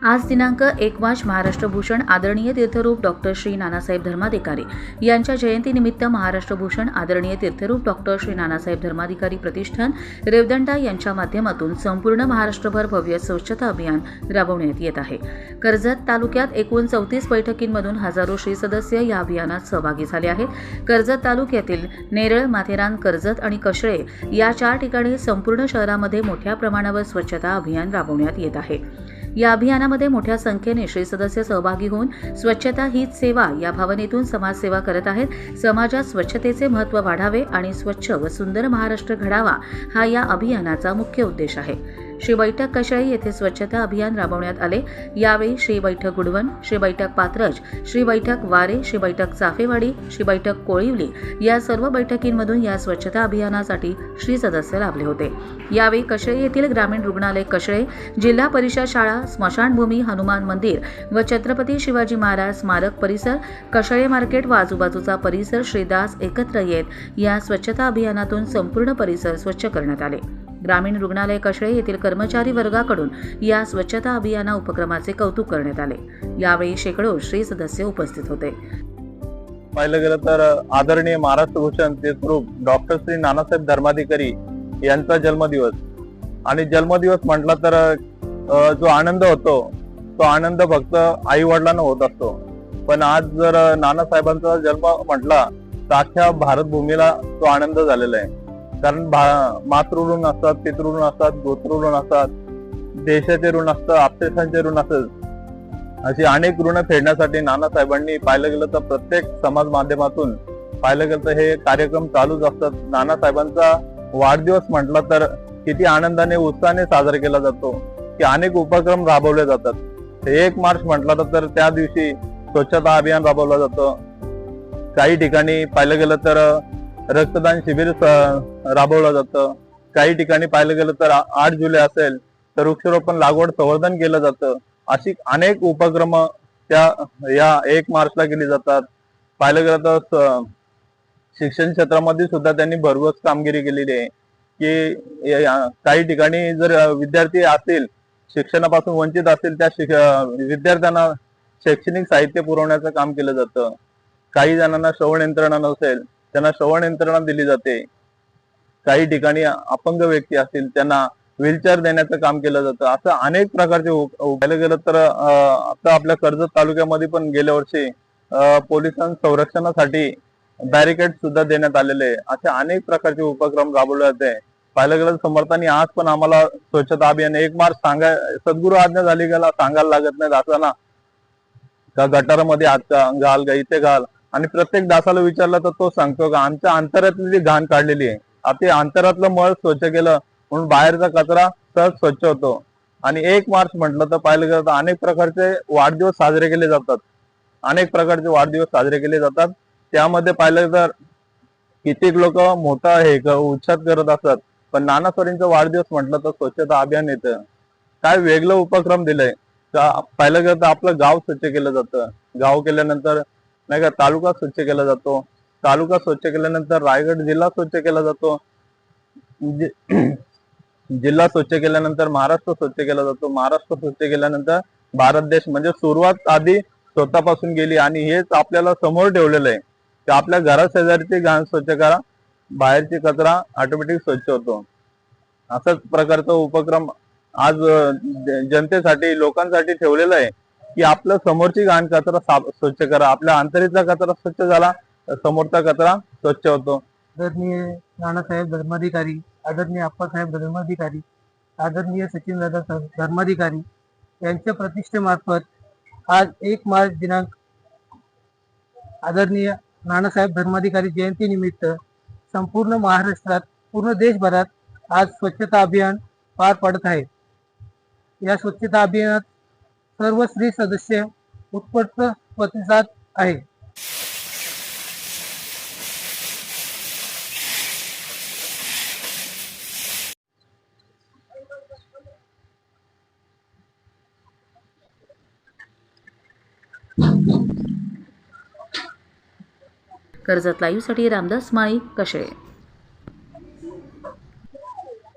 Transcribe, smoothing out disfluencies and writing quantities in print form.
आज दिनांक 1 मार्च महाराष्ट्र भूषण आदरणीय तीर्थरूप डॉक्टर श्री नानासाहेब धर्माधिकारी यांच्या जयंतीनिमित्त महाराष्ट्र भूषण आदरणीय तीर्थरूप डॉक्टर श्री नानासाहेब धर्माधिकारी प्रतिष्ठान रेवदंडा यांच्या माध्यमातून संपूर्ण महाराष्ट्रभर भव्य स्वच्छता अभियान राबवण्यात येत आहे। कर्जत तालुक्यात एकूण 34 बैठकींमधून हजारो श्री सदस्य या अभियानात सहभागी झाले आहेत। कर्जत तालुक्यातील नेरळ, माथेरान, कर्जत आणि कशळे या 4 ठिकाणी संपूर्ण शहरामध्ये मोठ्या प्रमाणावर स्वच्छता अभियान राबवण्यात येत आहे। या अभियानामध्ये मोठ्या संख्येने श्री सदस्य सहभागी होऊन स्वच्छता हीच सेवा या भावनेतून समाजसेवा करत आहेत। समाजात स्वच्छतेचे महत्त्व वाढावे आणि स्वच्छ व सुंदर महाराष्ट्र घडावा हा या अभियानाचा मुख्य उद्देश आहे। श्री बैठक कशळे येथे स्वच्छता अभियान राबवण्यात आले। यावेळी श्री बैठक गुडवन, श्री बैठक पात्रज, श्री बैठक वारे, श्री बैठक चाफेवाडी, श्री बैठक कोळिवली या सर्व बैठकींमधून या स्वच्छता अभियानासाठी श्री सदस्य लाभले होते। यावेळी कशळे येथील ग्रामीण रुग्णालय कशळे, जिल्हा परिषद शाळा, स्मशानभूमी, हनुमान मंदिर व छत्रपती शिवाजी महाराज स्मारक परिसर, कशळे मार्केट व आजूबाजूचा परिसर श्रीदास एकत्र येत या स्वच्छता अभियानातून संपूर्ण परिसर स्वच्छ करण्यात आले। ग्रामीण रुग्णालय कशळे येथील कर्मचारी वर्गाकडून या स्वच्छता अभियाना उपक्रमाचे कौतुक करण्यात आले। यावेळी शेकडो श्री सदस्य उपस्थित होते। पाहिलं गेलं तर आदरणीय महाराष्ट्र भूषण तीर्थरूप डॉक्टर श्री नानासाहेब धर्माधिकारी यांचा जन्मदिवस आणि जन्मदिवस म्हटला तर जो आनंद होतो तो आनंद फक्त आई वडिलांना होत असतो, पण आज जर नानासाहेबांचा जन्म म्हटला तर अख्ख्या भारत भूमीला तो आनंद झालेला आहे। कारण मातृ असतात, पितृ असतात, गोत्र असतात, देशाचे ऋण असतं, आपतेशांचे ऋण असतात। अशी अनेक ऋण फेडण्यासाठी नानासाहेबांनी पाहिलं गेलं तर प्रत्येक समाज माध्यमातून पाहिलं गेलं तर हे कार्यक्रम चालूच असतात। नानासाहेबांचा वाढदिवस म्हटला तर किती आनंदाने उत्साहाने साजरा केला जातो की अनेक उपक्रम राबवले जातात। 1 मार्च म्हटला तर त्या दिवशी स्वच्छता अभियान राबवलं जातं। काही ठिकाणी पाहिलं गेलं तर रक्तदान शिबिर राबवलं जातं। काही ठिकाणी पाहिलं गेलं तर 8 जुलै असेल तर वृक्षारोपण लागवड संवर्धन केलं जातं। अशी अनेक उपक्रम त्या या 1 मार्चला केली जातात। पाहिलं गेलं तर शिक्षण क्षेत्रामध्ये सुद्धा त्यांनी भरघोस कामगिरी केलेली आहे की काही ठिकाणी जर विद्यार्थी असतील शिक्षणापासून वंचित असतील त्या विद्यार्थ्यांना शैक्षणिक साहित्य पुरवण्याचं काम केलं जातं। काही जणांना श्रवण यंत्रणा नसेल त्यांना श्रवण यंत्रणा दिली जाते। काही ठिकाणी अपंग व्यक्ती असतील त्यांना व्हीलचेअर देण्याचं काम केलं जातं। असं अनेक प्रकारचे पाहिलं गेलं तर आता आपल्या कर्जत तालुक्यामध्ये पण गेल्या वर्षी पोलिसांच्या संरक्षणासाठी बॅरिकेड सुद्धा देण्यात आलेले आहे। असे अनेक प्रकारचे उपक्रम राबवले जाते। पाहिलं गेलं समर्थांनी आज पण आम्हाला स्वच्छता अभियान 1 मार्च सद्गुरू आज्ञा झाली गेला सांगायला लागत नाही दासांना का गटारामध्ये हात घाल, इथे घाल, आणि प्रत्येक दासाला विचारलं तर तो सांगतो का आमच्या अंतरातली जी घाण काढलेली आहे, आता अंतरातलं मळ स्वच्छ केलं म्हणून बाहेरचा कचरा सहज स्वच्छ होतो। आणि 1 मार्च म्हटलं तर पाहिलं गेलं तर अनेक प्रकारचे वाढदिवस साजरे केले जातात। अनेक प्रकारचे वाढदिवस साजरे केले जातात। त्यामध्ये पाहिलं तर कित्येक लोक मोठा उत्साह करत असतात, पण नाना सरींचा वाढदिवस म्हटलं तर स्वच्छता अभियान येतं। काय वेगळं उपक्रम दिलंय का पाहिलं गेलं तर आपलं गाव स्वच्छ केलं जातं। गाव केल्यानंतर नाही का तालुका स्वच्छ केला जातो। तालुका स्वच्छ केल्यानंतर रायगड जिल्हा स्वच्छ केला जातो। जिल्हा स्वच्छ केल्यानंतर महाराष्ट्र स्वच्छ केला जातो। महाराष्ट्र स्वच्छ केल्यानंतर भारत देश, म्हणजे सुरुवात आधी स्वतःपासून गेली आणि हेच आपल्याला समोर ठेवलेलं आहे की आपल्या घराशेजारची घाण स्वच्छ करा, बाहेरची कचरा ऑटोमॅटिक स्वच्छ होतो। असाच प्रकारचा उपक्रम आज जनतेसाठी लोकांसाठी ठेवलेला आहे की आपल्या समोरची घाण कचरा स्वच्छ करा, आपल्या अंतरीचा कचरा स्वच्छ झाला समोरचा कचरा स्वच्छ होतो। आदरणीय नानासाहेब धर्माधिकारी, आदरणीय अप्पासाहेब धर्माधिकारी, आदरणीय सचिनदादा धर्माधिकारी यांच्या प्रतिष्ठेमार्फत आज 1 मार्च दिनांक आदरणीय नानासाहेब धर्माधिकारी जयंतीनिमित्त संपूर्ण महाराष्ट्रात, पूर्ण देशभरात आज स्वच्छता अभियान पार पडत आहे। या स्वच्छता अभियानात सर्व स्त्री सदस्य उत्स्फूर्त प्रतिसाद आहे। कर्जत लाईव्हसाठी रामदास माळी कशेळे.